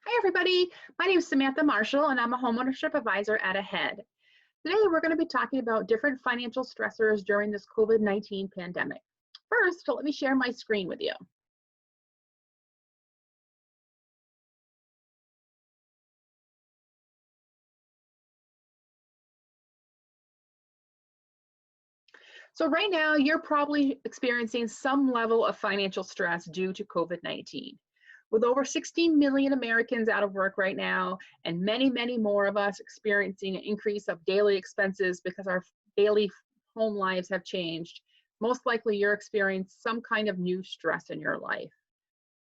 Hi, everybody. My name is Samantha Marshall, and I'm a homeownership advisor at AHEAD. Today, we're going to be talking about different financial stressors during this COVID-19 pandemic. First, let me share my screen with you. So right now, you're probably experiencing some level of financial stress due to COVID-19. With over 16 million Americans out of work right now, and many, many more of us experiencing an increase of daily expenses because our daily home lives have changed, most likely you're experiencing some kind of new stress in your life.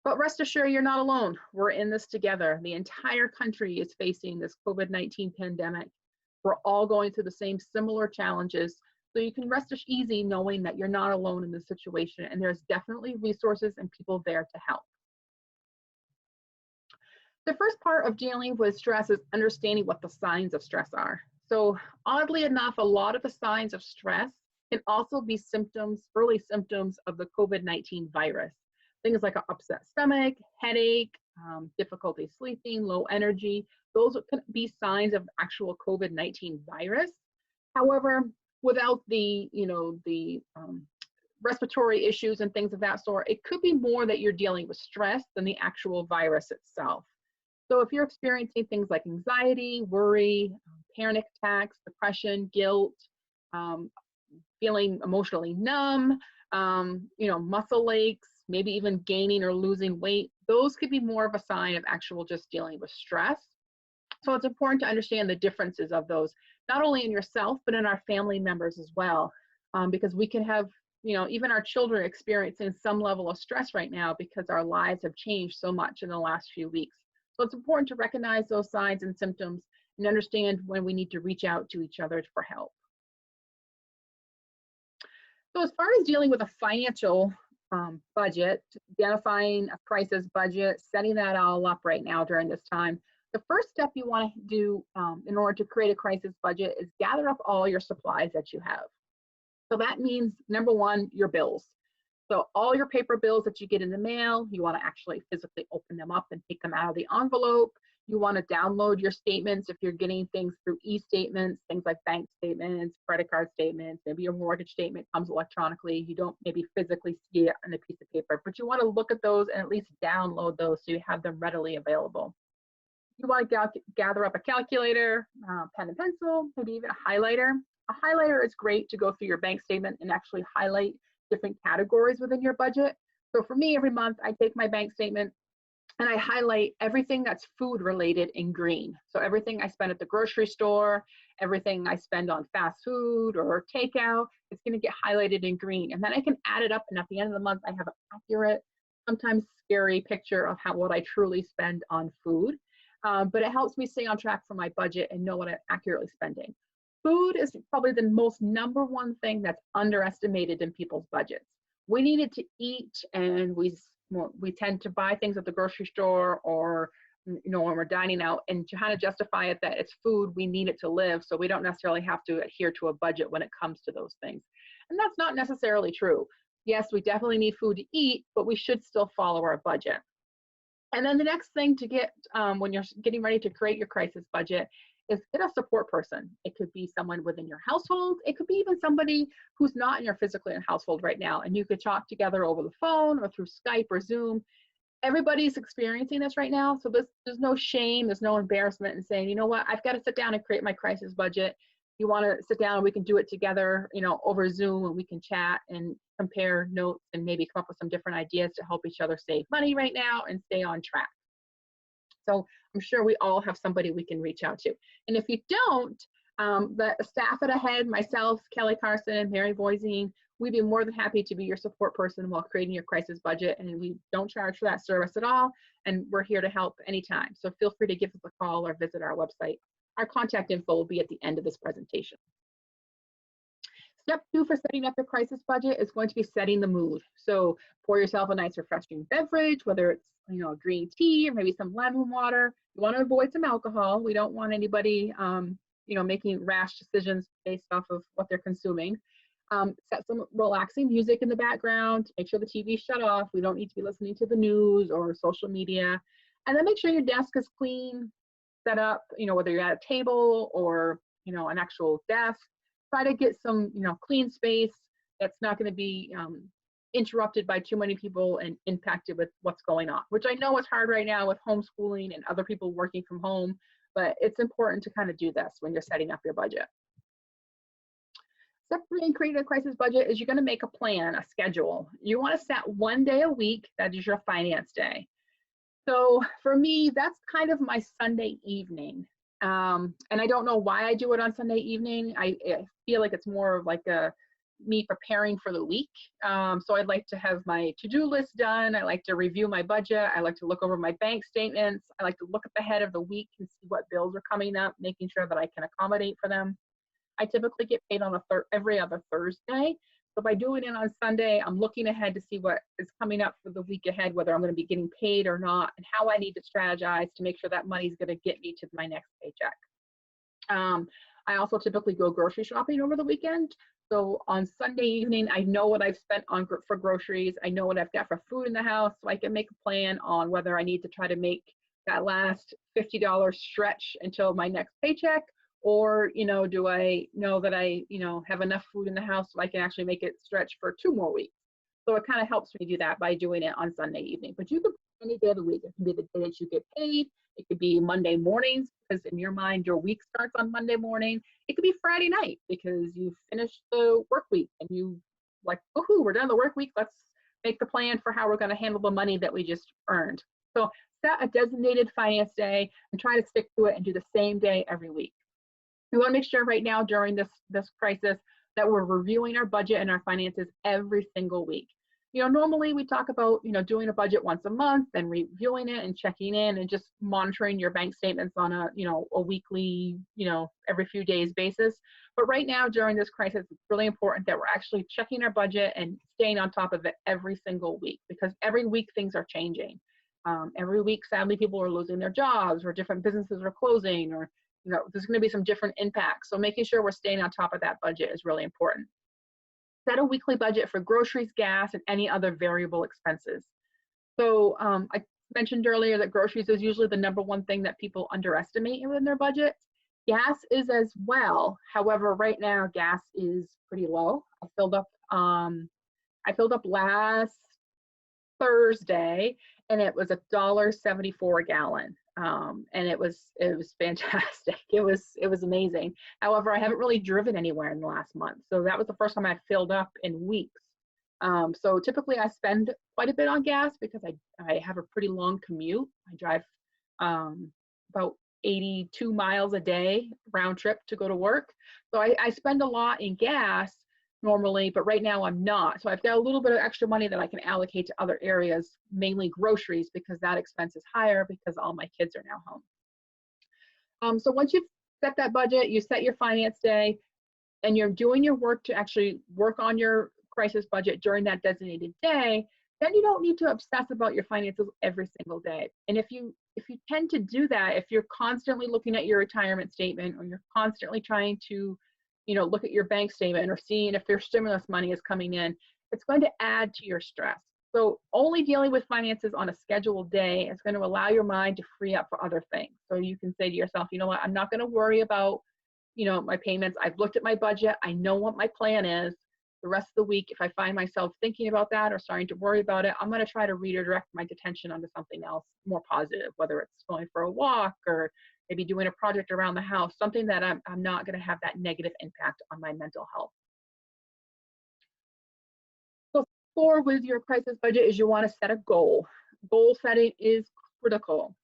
But rest assured, you're not alone. We're in this together. The entire country is facing this COVID-19 pandemic. We're all going through the same similar challenges. So you can rest easy knowing that you're not alone in this situation, and there's definitely resources and people there to help. The first part of dealing with stress is understanding what the signs of stress are. So oddly enough, a lot of the signs of stress can also be symptoms, early symptoms of the COVID-19 virus. Things like an upset stomach, headache, difficulty sleeping, low energy. Those can be signs of actual COVID-19 virus. However, without the respiratory issues and things of that sort, it could be more that you're dealing with stress than the actual virus itself. So if you're experiencing things like anxiety, worry, panic attacks, depression, guilt, um, feeling emotionally numb, muscle aches, maybe even gaining or losing weight, those could be more of a sign of actual just dealing with stress. So it's important to understand the differences of those, not only in yourself, but in our family members as well, because we can have, even our children experiencing some level of stress right now because our lives have changed so much in the last few weeks. So it's important to recognize those signs and symptoms and understand when we need to reach out to each other for help. So as far as dealing with a financial budget, identifying a crisis budget, setting that all up right now during this time, the first step you want to do in order to create a crisis budget is gather up all your supplies that you have. So that means, number one, your bills. So all your paper bills that you get in the mail, you want to actually physically open them up and take them out of the envelope. You want to download your statements if you're getting things through e-statements, things like bank statements, credit card statements, maybe your mortgage statement comes electronically. You don't maybe physically see it on a piece of paper, but you want to look at those and at least download those so you have them readily available. You want to gather up a calculator, pen and pencil, maybe even a highlighter. A highlighter is great to go through your bank statement and actually highlight different categories within your budget. So for me, every month I take my bank statement and I highlight everything that's food related in green. So everything I spend at the grocery store, everything I spend on fast food or takeout, it's going to get highlighted in green. And then I can add it up, and at the end of the month, I have an accurate, sometimes scary picture of what I truly spend on food. But it helps me stay on track for my budget and know what I'm accurately spending. Food is probably the most number one thing that's underestimated in people's budgets. We need it to eat, and we tend to buy things at the grocery store or when we're dining out, and to kind of justify it that it's food, we need it to live, so we don't necessarily have to adhere to a budget when it comes to those things. And that's not necessarily true. Yes, we definitely need food to eat, but we should still follow our budget. And then the next thing to get when you're getting ready to create your crisis budget is get a support person. It could be someone within your household. It could be even somebody who's not in your physical household right now, and you could talk together over the phone or through Skype or Zoom. Everybody's experiencing this right now, so there's no shame, there's no embarrassment in saying, you know what, I've got to sit down and create my crisis budget. You want to sit down and we can do it together, over Zoom, and we can chat and compare notes and maybe come up with some different ideas to help each other save money right now and stay on track. So I'm sure we all have somebody we can reach out to. And if you don't, the staff at AHEAD, myself, Kelly Carson, Mary Voisine, we'd be more than happy to be your support person while creating your crisis budget. And we don't charge for that service at all. And we're here to help anytime. So feel free to give us a call or visit our website. Our contact info will be at the end of this presentation. Step 2 for setting up your crisis budget is going to be setting the mood. So pour yourself a nice refreshing beverage, whether it's a green tea or maybe some lemon water. You want to avoid some alcohol. We don't want anybody making rash decisions based off of what they're consuming. Set some relaxing music in the background. Make sure the TV's shut off. We don't need to be listening to the news or social media. And then make sure your desk is clean, set up, whether you're at a table or, an actual desk. Try to get some, clean space that's not going to be interrupted by too many people and impacted with what's going on, which I know is hard right now with homeschooling and other people working from home, but it's important to kind of do this when you're setting up your budget. Step 3 in creating a crisis budget is you're going to make a plan, a schedule. You want to set one day a week that is your finance day. So for me, that's kind of my Sunday evening. And I don't know why I do it on Sunday evening. I feel like it's more of like me preparing for the week. So I'd like to have my to-do list done. I like to review my budget. I like to look over my bank statements. I like to look at the head of the week and see what bills are coming up, making sure that I can accommodate for them. I typically get paid on every other Thursday. So by doing it on Sunday, I'm looking ahead to see what is coming up for the week ahead, whether I'm going to be getting paid or not, and how I need to strategize to make sure that money is going to get me to my next paycheck. I also typically go grocery shopping over the weekend. So on Sunday evening, I know what I've spent on for groceries. I know what I've got for food in the house, so I can make a plan on whether I need to try to make that last $50 stretch until my next paycheck, or, do I know that I, have enough food in the house so I can actually make it stretch for 2 more weeks? So it kind of helps me do that by doing it on Sunday evening. But you could any day of the week. It can be the day that you get paid. It could be Monday mornings because in your mind your week starts on Monday morning. It could be Friday night because you finished the work week and you like, woohoo, we're done the work week. Let's make the plan for how we're going to handle the money that we just earned. So set a designated finance day and try to stick to it and do the same day every week. We want to make sure right now during this crisis that we're reviewing our budget and our finances every single week. Normally we talk about, doing a budget once a month and reviewing it and checking in and just monitoring your bank statements on a weekly, every few days basis. But right now during this crisis, it's really important that we're actually checking our budget and staying on top of it every single week, because every week things are changing. Every week, sadly, people are losing their jobs or different businesses are closing, or there's going to be some different impacts. So making sure we're staying on top of that budget is really important. Set a weekly budget for groceries, gas, and any other variable expenses. So I mentioned earlier that groceries is usually the #1 thing that people underestimate in their budget. Gas is as well. However, right now gas is pretty low. I filled up last Thursday and it was $1.74 a gallon. And it was fantastic. It was amazing. However, I haven't really driven anywhere in the last month. So that was the first time I filled up in weeks. So typically I spend quite a bit on gas because I have a pretty long commute. I drive about 82 miles a day round trip to go to work. So I spend a lot in gas normally, but right now I'm not. So I've got a little bit of extra money that I can allocate to other areas, mainly groceries, because that expense is higher because all my kids are now home. So once you've set that budget, you set your finance day, and you're doing your work to actually work on your crisis budget during that designated day, then you don't need to obsess about your finances every single day. And if you tend to do that, if you're constantly looking at your retirement statement, or you're constantly trying to look at your bank statement or seeing if their stimulus money is coming in, it's going to add to your stress. So only dealing with finances on a scheduled day is going to allow your mind to free up for other things. So you can say to yourself, you know what, I'm not going to worry about, my payments. I've looked at my budget. I know what my plan is. The rest of the week, if I find myself thinking about that or starting to worry about it, I'm going to try to redirect my attention onto something else more positive, whether it's going for a walk or maybe doing a project around the house, something that I'm not going to have that negative impact on my mental health. So 4 with your crisis budget is you want to set a goal. Goal setting is critical.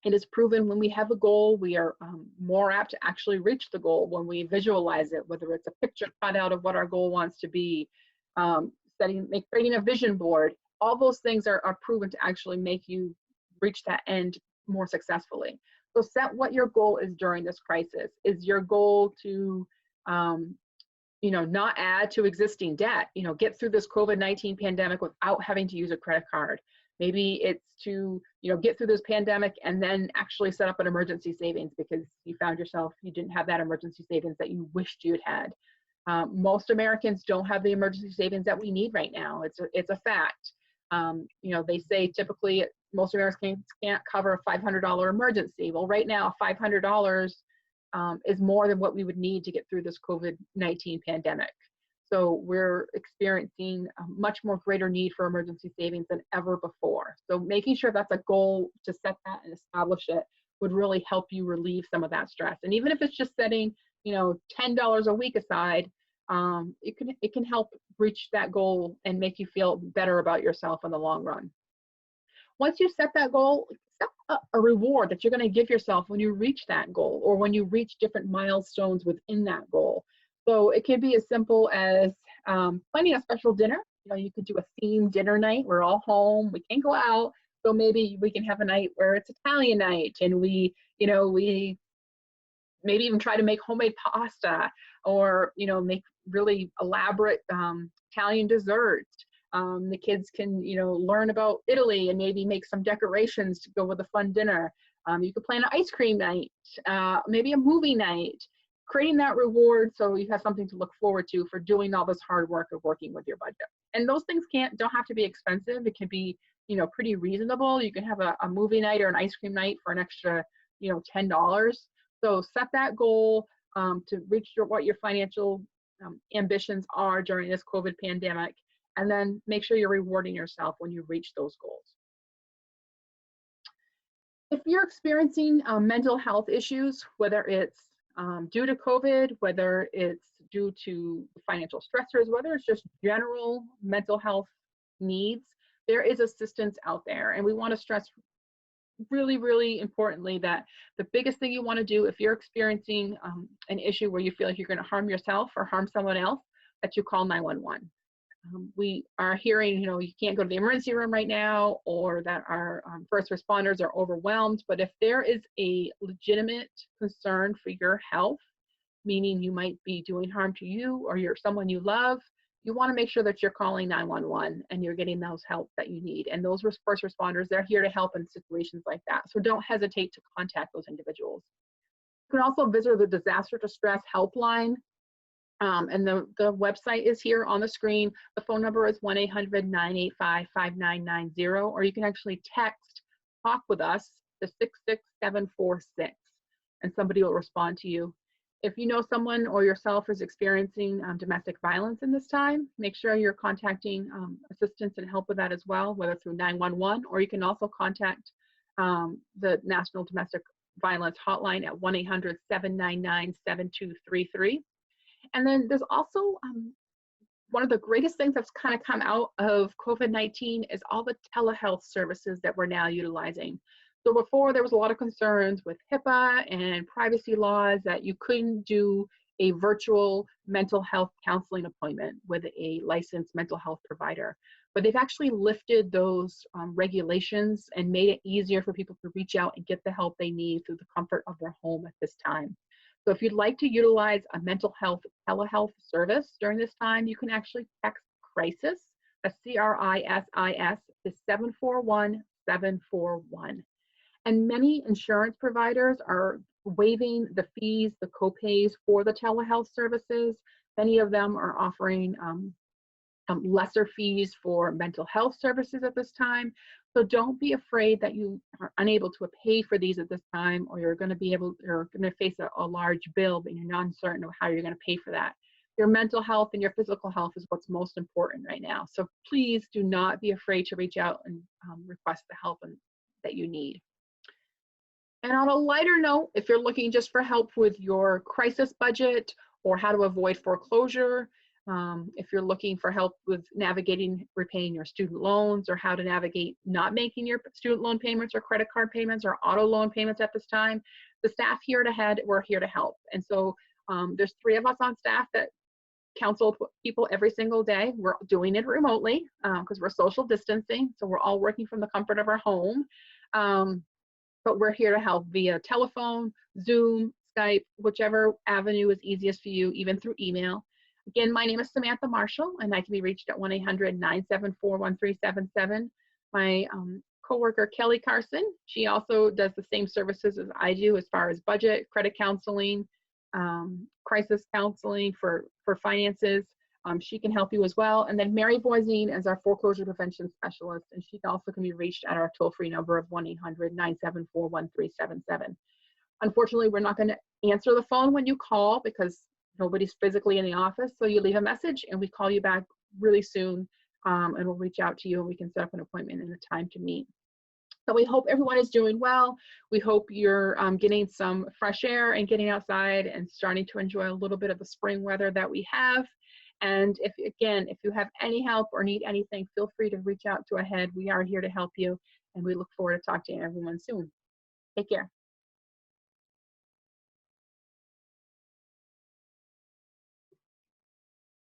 It is proven when we have a goal, we are more apt to actually reach the goal when we visualize it, whether it's a picture cut out of what our goal wants to be, creating a vision board. All those things are proven to actually make you reach that end more successfully. So set what your goal is during this crisis. Is your goal to, not add to existing debt, get through this COVID-19 pandemic without having to use a credit card? Maybe it's to, get through this pandemic and then actually set up an emergency savings because you found yourself, you didn't have that emergency savings that you wished you'd had. Most Americans don't have the emergency savings that we need right now. It's a fact. They say typically most Americans can't cover a $500 emergency. Well, right now, $500 is more than what we would need to get through this COVID-19 pandemic. So we're experiencing a much more greater need for emergency savings than ever before. So making sure that's a goal to set that and establish it would really help you relieve some of that stress. And even if it's just setting, $10 a week aside, it can help reach that goal and make you feel better about yourself in the long run. Once you set that goal, set a reward that you're going to give yourself when you reach that goal or when you reach different milestones within that goal. So it can be as simple as planning a special dinner. You could do a themed dinner night. We're all home. We can't go out. So maybe we can have a night where it's Italian night, and we maybe even try to make homemade pasta, or make really elaborate Italian desserts. The kids can learn about Italy and maybe make some decorations to go with a fun dinner. You could plan an ice cream night, maybe a movie night, creating that reward so you have something to look forward to for doing all this hard work of working with your budget. And those things don't have to be expensive. It can be pretty reasonable. You can have a movie night or an ice cream night for an extra $10. So set that goal to reach what your financial ambitions are during this COVID pandemic, and then make sure you're rewarding yourself when you reach those goals. If you're experiencing mental health issues, whether it's due to COVID, whether it's due to financial stressors, whether it's just general mental health needs, there is assistance out there. And we want to stress really, really importantly that the biggest thing you want to do if you're experiencing an issue where you feel like you're going to harm yourself or harm someone else, that you call 911. We are hearing, you can't go to the emergency room right now, or that our first responders are overwhelmed. But if there is a legitimate concern for your health, meaning you might be doing harm to you or someone you love, you want to make sure that you're calling 911 and you're getting those help that you need. And those first responders, they're here to help in situations like that. So don't hesitate to contact those individuals. You can also visit the Disaster Distress Helpline. And the website is here on the screen. The phone number is 1-800-985-5990, or you can actually text "Talk with Us" to 66746, and somebody will respond to you. If you know someone or yourself is experiencing domestic violence in this time, make sure you're contacting assistance and help with that as well, whether through 911, or you can also contact the National Domestic Violence Hotline at 1-800-799-7233. And then there's also one of the greatest things that's kind of come out of COVID-19 is all the telehealth services that we're now utilizing. So before, there was a lot of concerns with HIPAA and privacy laws that you couldn't do a virtual mental health counseling appointment with a licensed mental health provider. But they've actually lifted those regulations and made it easier for people to reach out and get the help they need through the comfort of their home at this time. So if you'd like to utilize a mental health telehealth service during this time, you can actually text CRISIS, that's CRISIS, to 741-741. And many insurance providers are waiving the fees, the copays for the telehealth services. Many of them are offering lesser fees for mental health services at this time. So don't be afraid that you are unable to pay for these at this time, or you're going to face a large bill, but you're not certain of how you're going to pay for that. Your mental health and your physical health is what's most important right now. So please do not be afraid to reach out and request the help that you need. And on a lighter note, if you're looking just for help with your crisis budget or how to avoid foreclosure, if you're looking for help with navigating repaying your student loans, or how to navigate not making your student loan payments or credit card payments or auto loan payments at this time, the staff here at HEAD, we're here to help. And so there's 3 of us on staff that counsel people every single day. We're doing it remotely because we're social distancing. So we're all working from the comfort of our home. But we're here to help via telephone, Zoom, Skype, whichever avenue is easiest for you, even through email. Again, my name is Samantha Marshall, and I can be reached at 1-800-974-1377. My coworker, Kelly Carson, she also does the same services as I do as far as budget, credit counseling, crisis counseling for finances. She can help you as well. And then Mary Voisin is our foreclosure prevention specialist, and she also can be reached at our toll-free number of 1-800-974-1377. Unfortunately, we're not going to answer the phone when you call because nobody's physically in the office. So you leave a message and we call you back really soon, and we'll reach out to you and we can set up an appointment and a time to meet. So we hope everyone is doing well. We hope you're getting some fresh air and getting outside and starting to enjoy a little bit of the spring weather that we have. And if you have any help or need anything, feel free to reach out to AHEAD. We are here to help you, and we look forward to talking to everyone soon. Take care.